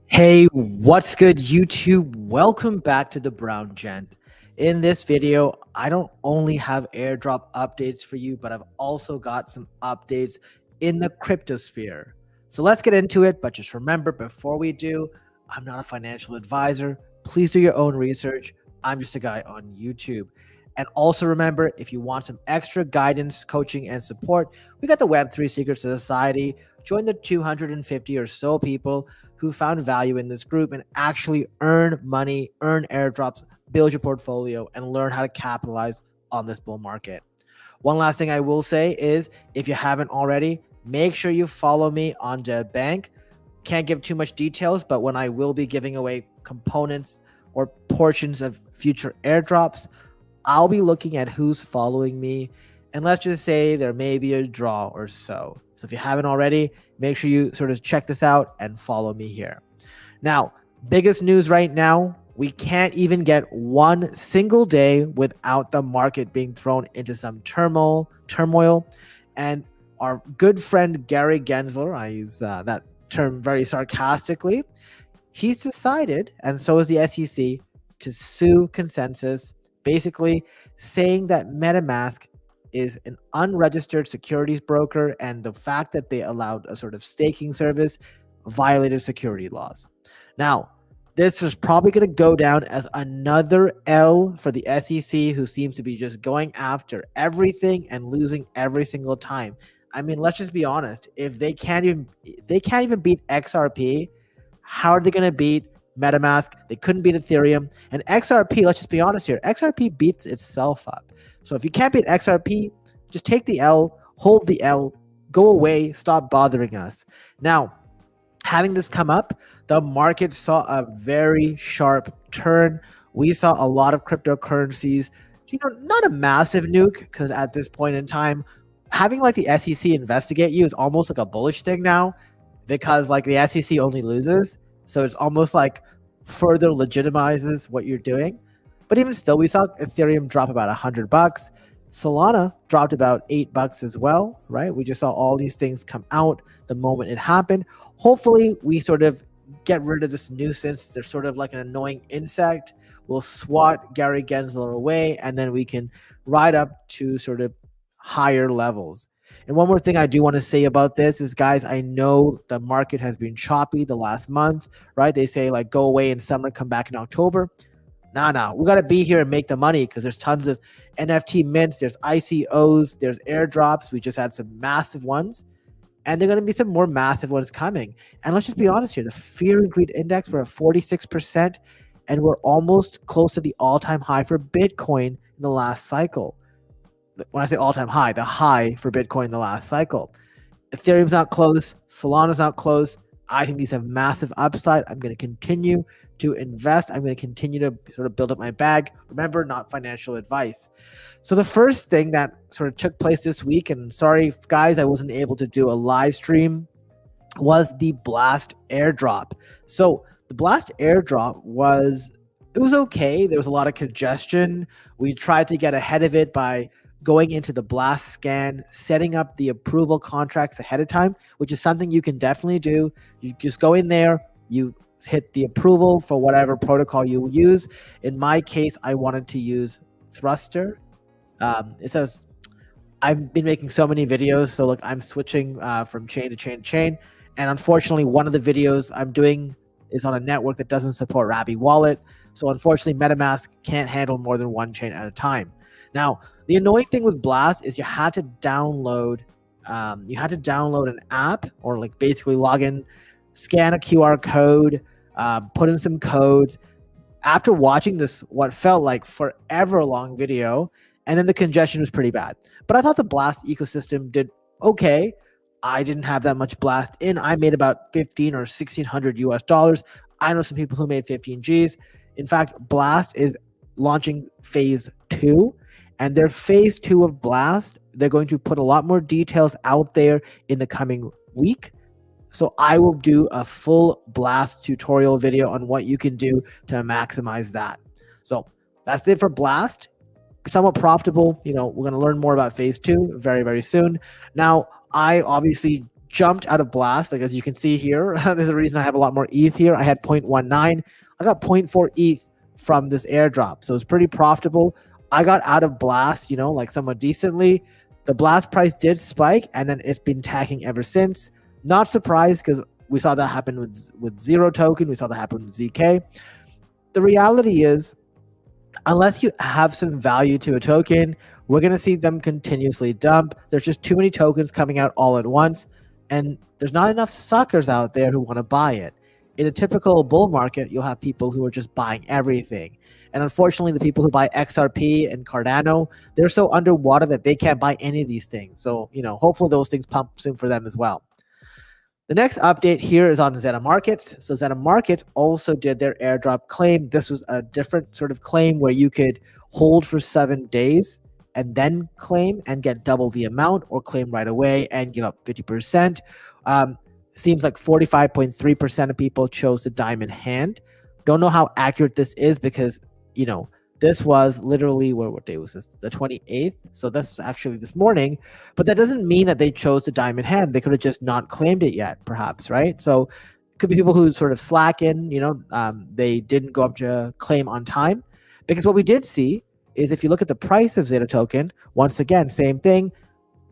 Hey, what's good, YouTube? Welcome back to the Brown Gent. In this video, I don't only have airdrop updates for you, but I've also got some updates in the crypto sphere. So let's get into it. But just remember, before we do, I'm not a financial advisor. Please do your own research. I'm just a guy on YouTube. And also remember, if you want some extra guidance, coaching, and support, we got the Web3 Secrets Society. Join the 250 or so people who found value in this group and actually earn money, earn airdrops, build your portfolio, and learn how to capitalize on this bull market. One last thing I will say is if you haven't already, make sure you follow me on the bank. Can't give too much details, but when I will be giving away components or portions of future airdrops, I'll be looking at who's following me. And let's just say there may be a draw or so. So if you haven't already, make sure you sort of check this out and follow me here. Now, biggest news right now, we can't even get one single day without the market being thrown into some turmoil. And our good friend Gary Gensler, I use that term very sarcastically, he's decided, and so is the SEC, to sue Consensus, basically saying that MetaMask is an unregistered securities broker, and the fact that they allowed a sort of staking service violated security laws. Now, this is probably going to go down as another L for the SEC, who seems to be just going after everything and losing every single time. I mean, let's just be honest. If they can't even beat XRP, how are they going to beat MetaMask? They couldn't beat Ethereum. And XRP, let's just be honest here, XRP beats itself up. So if you can't beat XRP, just take the L, hold the L, go away, stop bothering us. Now, having this come up, the market saw a very sharp turn. We saw a lot of cryptocurrencies, not a massive nuke, because at this point in time, having like the SEC investigate you is almost like a bullish thing now, because like the SEC only loses. So it's almost like further legitimizes what you're doing. But even still, we saw Ethereum drop about $100. Solana dropped about $8 as well, right? We just saw all these things come out the moment it happened. Hopefully, we sort of get rid of this nuisance. They're sort of like an annoying insect. We'll swat Gary Gensler away, and then we can ride up to sort of higher levels. And one more thing I do want to say about this is, guys, I know the market has been choppy the last month, right? They say like go away in summer, come back in October. Nah. We got to be here and make the money, because there's tons of NFT mints, there's ICOs, there's airdrops. We just had some massive ones, and there are going to be some more massive ones coming. And let's just be honest here. The fear and greed index, we're at 46%, and we're almost close to the all-time high for Bitcoin in the last cycle. When I say all-time high, the high for Bitcoin in the last cycle. Ethereum's not close. Solana's not close. I think these have massive upside. I'm going to continue to invest. I'm going to continue to sort of build up my bag. Remember, not financial advice. So the first thing that sort of took place this week, and sorry guys, I wasn't able to do a live stream, was the Blast airdrop. So the Blast airdrop was okay. There was a lot of congestion. We tried to get ahead of it by going into the Blast scan, setting up the approval contracts ahead of time, which is something you can definitely do. You just go in there, you hit the approval for whatever protocol you use. In my case, I wanted to use Thruster. It says, I've been making so many videos, so look, I'm switching from chain to chain to chain. And unfortunately, one of the videos I'm doing is on a network that doesn't support Rabby Wallet. So unfortunately, MetaMask can't handle more than one chain at a time. Now, the annoying thing with Blast is you had to download an app, or like basically log in, scan a QR code, put in some codes. After watching this, what felt like forever long video, and then the congestion was pretty bad. But I thought the Blast ecosystem did okay. I didn't have that much Blast in. I made about 15 or 1600 US dollars. I know some people who made 15 Gs. In fact, Blast is launching phase 2. And their phase 2 of Blast, they're going to put a lot more details out there in the coming week. So I will do a full Blast tutorial video on what you can do to maximize that. So that's it for Blast. Somewhat profitable. We're going to learn more about phase 2 very, very soon. Now, I obviously jumped out of Blast. Like as you can see here, there's a reason I have a lot more ETH here. I had 0.19. I got 0.4 ETH from this airdrop. So it's pretty profitable. I got out of Blast, you know, like somewhat decently. The Blast price did spike, and then it's been tagging ever since. Not surprised, because we saw that happen with Zero Token. We saw that happen with ZK. The reality is, unless you have some value to a token, we're going to see them continuously dump. There's just too many tokens coming out all at once, and there's not enough suckers out there who want to buy it. In a typical bull market, you'll have people who are just buying everything. And unfortunately, the people who buy XRP and Cardano, they're so underwater that they can't buy any of these things. So, you know, hopefully those things pump soon for them as well. The next update here is on Zeta Markets. So Zeta Markets also did their airdrop claim. This was a different sort of claim where you could hold for 7 days and then claim and get double the amount, or claim right away and give up 50%. Seems like 45.3% of people chose the diamond hand. Don't know how accurate this is, because, you know, this was literally, what day was this? The 28th. So that's actually this morning. But that doesn't mean that they chose the diamond hand. They could have just not claimed it yet, perhaps, right? So it could be people who sort of slacken, you know, they didn't go up to claim on time. Because what we did see is, if you look at the price of Zeta token, once again, same thing,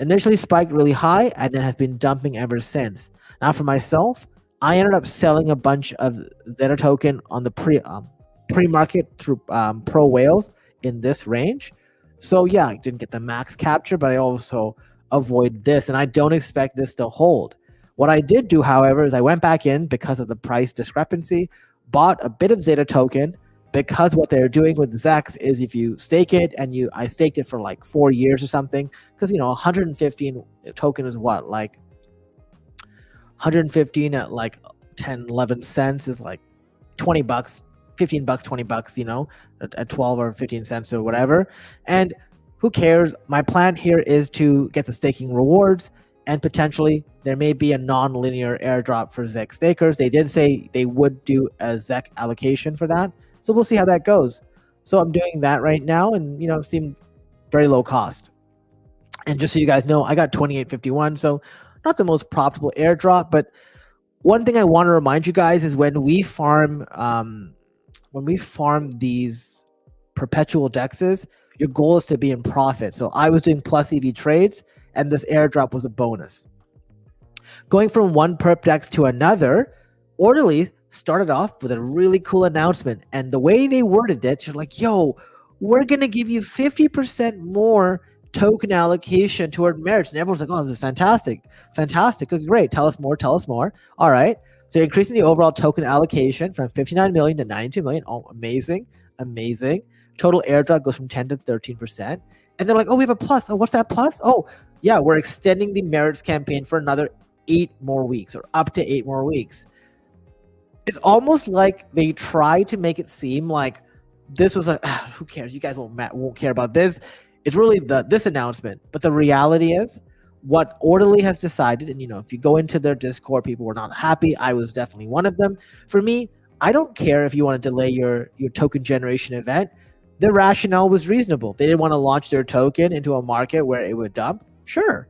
initially spiked really high and then has been dumping ever since. Now for myself, I ended up selling a bunch of Zeta token on the pre-market through pro whales in this range. So yeah, I didn't get the max capture, but I also avoid this, and I don't expect this to hold. What I did do, however, is I went back in because of the price discrepancy, bought a bit of Zeta token, because what they're doing with ZEX is, if you stake it, and I staked it for like 4 years or something, because, you know, 115 token is what, like 115 at like 10, 11 cents is like 20 bucks, 15 bucks, 20 bucks, you know, at 12 or 15 cents or whatever. And who cares? My plan here is to get the staking rewards, and potentially there may be a non-linear airdrop for ZEX stakers. They did say they would do a ZEX allocation for that. So we'll see how that goes. So I'm doing that right now, and, you know, it seemed very low cost. And just so you guys know, I got 28.51, so not the most profitable airdrop. But one thing I want to remind you guys is, when we farm these perpetual dexes, your goal is to be in profit. So I was doing plus EV trades, and this airdrop was a bonus. Going from one perp dex to another, Orderly started off with a really cool announcement, and the way they worded it, you're like, yo, we're gonna give you 50% more token allocation toward merits. And everyone's like, oh, this is fantastic. Okay, great. Tell us more. All right. So you're increasing the overall token allocation from 59 million to 92 million. Oh, amazing. Total airdrop goes from 10 to 13%. And they're like, oh, we have a plus. Oh, what's that plus? Oh, yeah, we're extending the merits campaign for another 8 more weeks, or up to 8 more weeks. It's almost like they try to make it seem like this was who cares? You guys won't care about this. It's really this announcement. But the reality is, what Orderly has decided, and, you know, if you go into their Discord, people were not happy. I was definitely one of them. For me, I don't care if you want to delay your token generation event. The rationale was reasonable. They didn't want to launch their token into a market where it would dump. Sure.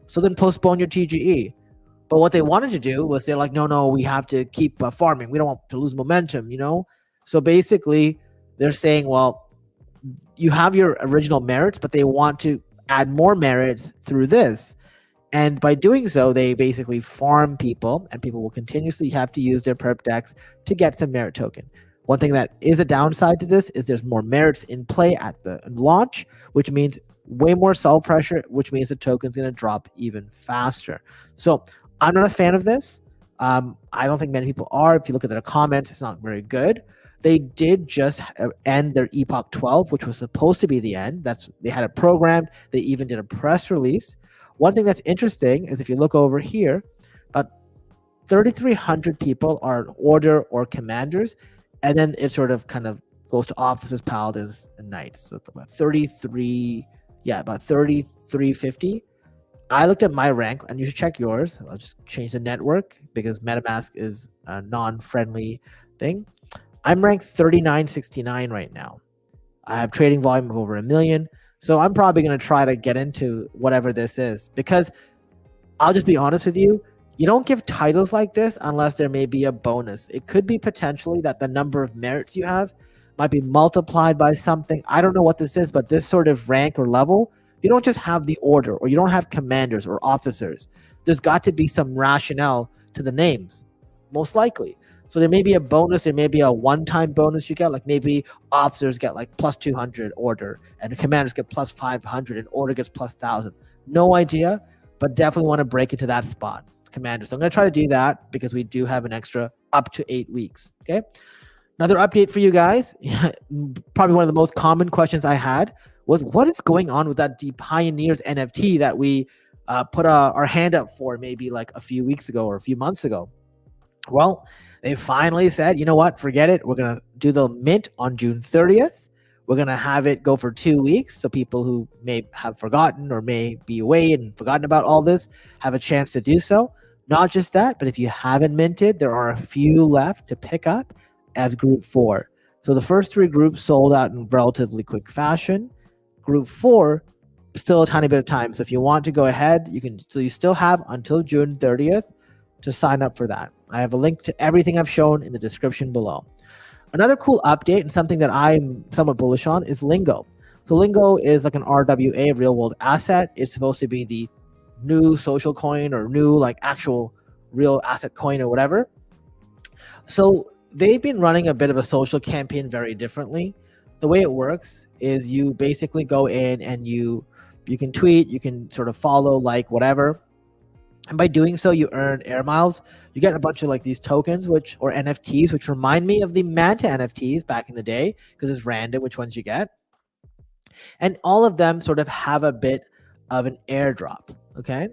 So then postpone your TGE. But what they wanted to do was, they're like, no, we have to keep farming. We don't want to lose momentum, you know? So basically, they're saying, well, you have your original merits, but they want to add more merits through this. And by doing so, they basically farm people, and people will continuously have to use their perp dex to get some merit token. One thing that is a downside to this is there's more merits in play at the launch, which means way more sell pressure, which means the token's going to drop even faster. So I'm not a fan of this. I don't think many people are. If you look at their comments, it's not very good. They did just end their Epoch 12, which was supposed to be the end. They had it programmed. They even did a press release. One thing that's interesting is, if you look over here, about 3,300 people are order or commanders, and then it sort of kind of goes to officers, paladins, and knights. So it's about 3,350. I looked at my rank, and you should check yours. I'll just change the network because MetaMask is a non-friendly thing. I'm ranked 3969 right now. I have trading volume of over 1 million. So I'm probably going to try to get into whatever this is, because I'll just be honest with you, You don't give titles like this unless there may be a bonus. It could be potentially that the number of merits you have might be multiplied by something. I don't know what this is, but this sort of rank or level, you don't just have the order, or you don't have commanders or officers. There's got to be some rationale to the names, most likely. So there may be a bonus, there may be a one-time bonus you get, like maybe officers get like plus 200 order, and commanders get plus 500, and order gets plus 1,000. No idea, but definitely want to break into that spot. Commander. So I'm going to try to do that because we do have an extra up to 8 weeks. Okay. Another update for you guys. Probably one of the most common questions I had was, what is going on with that Deep Pioneers NFT that we put our hand up for maybe like a few weeks ago or a few months ago? Well, they finally said, you know what, forget it. We're going to do the mint on June 30th. We're going to have it go for 2 weeks. So people who may have forgotten or may be away and forgotten about all this have a chance to do so. Not just that, but if you haven't minted, there are a few left to pick up as Group 4. So the first 3 groups sold out in relatively quick fashion. Group 4, still a tiny bit of time. So if you want to go ahead, you can. So you still have until June 30th to sign up for that. I have a link to everything I've shown in the description below. Another cool update and something that I'm somewhat bullish on is Lingo. So Lingo is like an RWA, real world asset. It's supposed to be the new social coin or new like actual real asset coin or whatever. So they've been running a bit of a social campaign very differently. The way it works is you basically go in and you can tweet, you can sort of follow, like, whatever. And by doing so, you earn air miles. You get a bunch of like these tokens, or NFTs, which remind me of the Manta NFTs back in the day, because it's random which ones you get. And all of them sort of have a bit of an airdrop. Okay.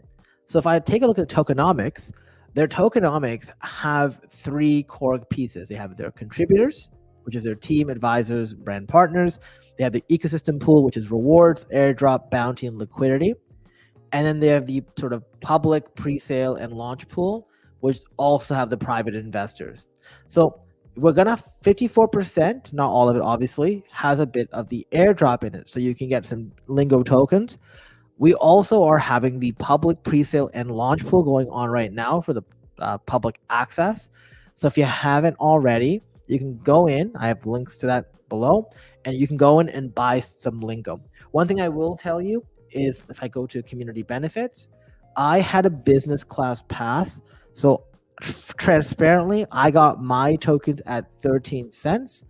So if I take a look at the tokenomics, their tokenomics have 3 core pieces. They have their contributors, which is their team, advisors, brand partners. They have the ecosystem pool, which is rewards, airdrop, bounty, and liquidity. And then they have the sort of public pre-sale and launch pool, which also have the private investors. So we're gonna 54%, not all of it obviously, has a bit of the airdrop in it. So you can get some Lingo tokens. We also are having the public pre-sale and launch pool going on right now for the public access. So if you haven't already, you can go in. I have links to that below, and you can go in and buy some Lingo. One thing I will tell you is, if I go to community benefits, I had a business class pass. So transparently, I got my tokens at 13 cents.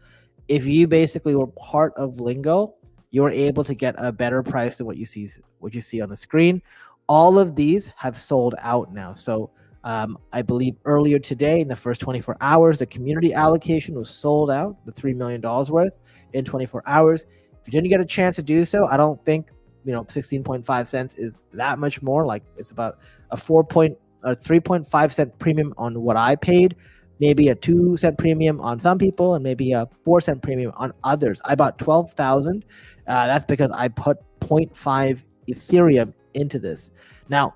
If you basically were part of Lingo, you were able to get a better price than what you see on the screen. All of these have sold out now. So I believe earlier today, in the first 24 hours, the community allocation was sold out, the $3 million worth in 24 hours. If you didn't get a chance to do so, I don't think 16.5 cents is that much more. Like, it's about a 3.5 cent premium on what I paid, maybe a 2 cent premium on some people, and maybe a 4 cent premium on others. I bought 12,000. That's because I put 0.5 Ethereum into this. Now,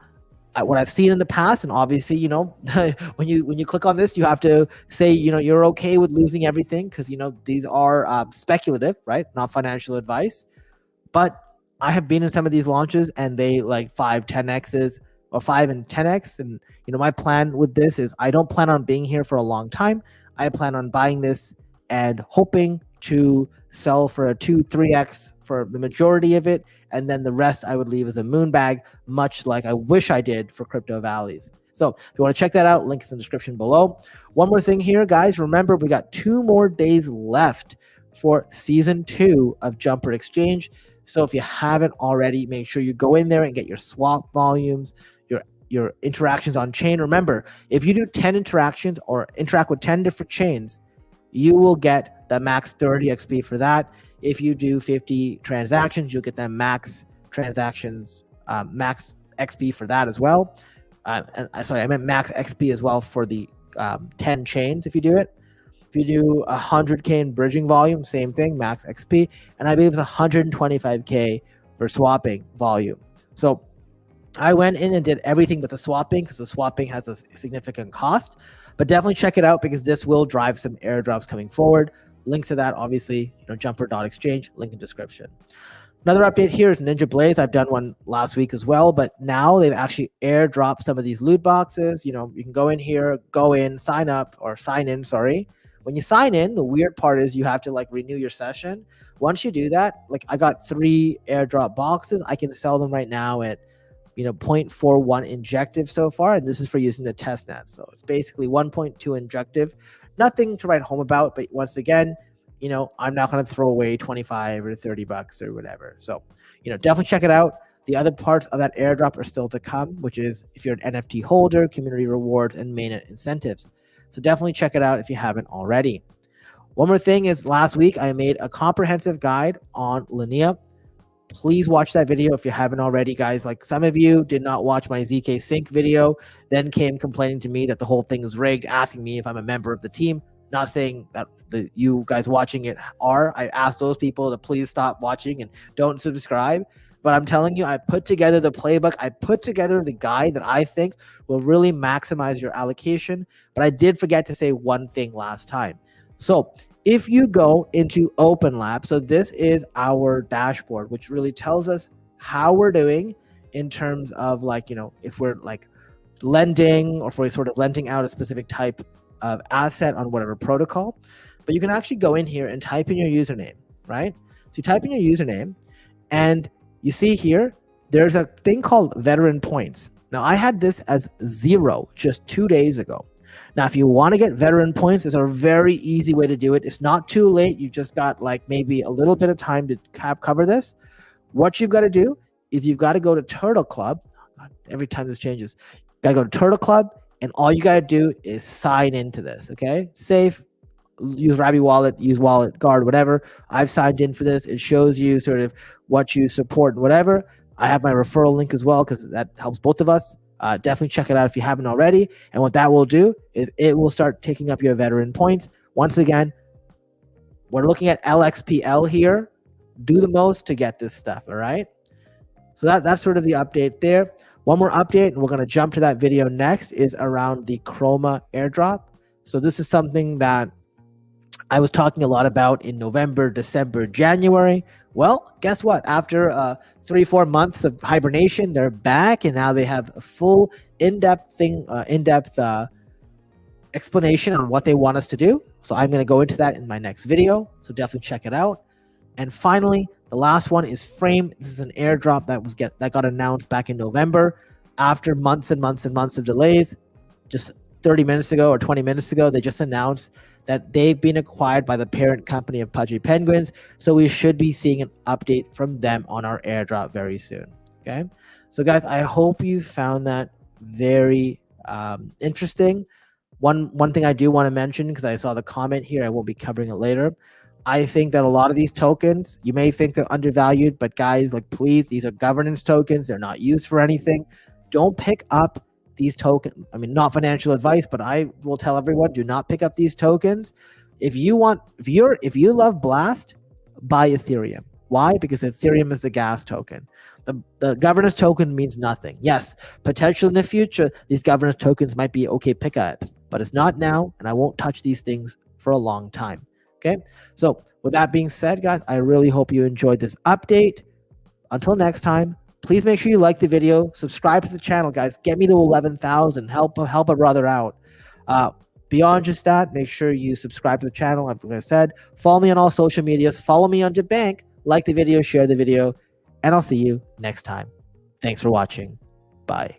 what I've seen in the past, and obviously, when you click on this, you have to say, you're okay with losing everything, because these are speculative, right? Not financial advice. But I have been in some of these launches, and they like 5, 10x's or 5 and 10x. And my plan with this is, I don't plan on being here for a long time. I plan on buying this and hoping to sell for a 2, 3x for the majority of it, and then the rest I would leave as a moon bag, much like I wish I did for Crypto Valleys. So if you want to check that out, link is in the description below. One more thing here, guys. Remember, we got 2 more days left for season 2 of Jumper Exchange. So if you haven't already, make sure you go in there and get your swap volumes, your interactions on chain. Remember, if you do 10 interactions or interact with 10 different chains, you will get the max 30 XP for that. If you do 50 transactions, you'll get that max transactions, max XP for that as well. Sorry, I meant max XP as well for the 10 chains if you do it. If you do 100K in bridging volume, same thing, max XP. And I believe it's 125K for swapping volume. So I went in and did everything but the swapping, because the swapping has a significant cost. But definitely check it out, because this will drive some airdrops coming forward. Links to that, obviously, jumper.exchange, link in description. Another update here is Ninja Blaze. I've done one last week as well, but now they've actually airdropped some of these loot boxes. You know, you can go in here, sign up or sign in, sorry. When you sign in, the weird part is you have to like renew your session. Once you do that, like I got 3 airdrop boxes. I can sell them right now at 0.41 injective so far, and this is for using the testnet. So it's basically 1.2 injective. Nothing to write home about, but once again, I'm not going to throw away 25 or 30 bucks or whatever. So, definitely check it out. The other parts of that airdrop are still to come, which is if you're an NFT holder, community rewards, and mainnet incentives. So definitely check it out if you haven't already. One more thing is last week I made a comprehensive guide on LINEA. Please watch that video if you haven't already, guys. Like some of you did not watch my ZK Sync video, then came complaining to me that the whole thing is rigged, asking me if I'm a member of the team. Not saying that you guys watching it are. I asked those people to please stop watching and don't subscribe. But I'm telling you, I put together the playbook. I put together the guide that I think will really maximize your allocation. But I did forget to say one thing last time. So if you go into Open Lab, so this is our dashboard, which really tells us how we're doing in terms of like, if we're like lending or if we're sort of lending out a specific type of asset on whatever protocol. But you can actually go in here and type in your username, right? So you type in your username and you see here, there's a thing called veteran points. Now I had this as 0 just 2 days ago. Now, if you want to get veteran points, there's a very easy way to do it. It's not too late. You just got like maybe a little bit of time to cover this. What you've got to do is you've got to go to Turtle Club. God, every time this changes, you got to go to Turtle Club. And all you got to do is sign into this, okay? Safe, use Rabby Wallet, use Wallet Guard, whatever. I've signed in for this. It shows you sort of what you support and whatever. I have my referral link as well because that helps both of us. Definitely check it out if you haven't already. And what that will do is it will start taking up your veteran points. Once again, we're looking at LXPL here. Do the most to get this stuff, all right? So that's sort of the update there. One more update, and we're going to jump to that video next, is around the Chroma airdrop. So this is something that I was talking a lot about in November, December, January. Well, guess what? After 3-4 months of hibernation, they're back, and now they have a full in-depth explanation on what they want us to do. So I'm going to go into that in my next video. So definitely check it out. And finally, the last one is Frame. This is an airdrop that got announced back in November after months and months and months of delays. Just 30 minutes ago or 20 minutes ago, they just announced that they've been acquired by the parent company of Pudgy Penguins. So we should be seeing an update from them on our airdrop very soon. Okay. So guys, I hope you found that very interesting. One thing I do want to mention, because I saw the comment here, I won't be covering it later. I think that a lot of these tokens, you may think they're undervalued, but guys, like, please, these are governance tokens. They're not used for anything. Don't pick up these tokens. I mean, not financial advice, but I will tell everyone, do not pick up these tokens. If you love Blast, buy Ethereum. Why? Because Ethereum is the gas token. The governance token means nothing. Yes, potentially in the future, these governance tokens might be okay pickups, but it's not now, and I won't touch these things for a long time. Okay, so with that being said, guys, I really hope you enjoyed this update. Until next time, please make sure you like the video, subscribe to the channel, guys. Get me to 11,000. Help a brother out. Beyond just that, make sure you subscribe to the channel. Like I said, follow me on all social medias. Follow me on DeBank. Like the video, share the video, and I'll see you next time. Thanks for watching. Bye.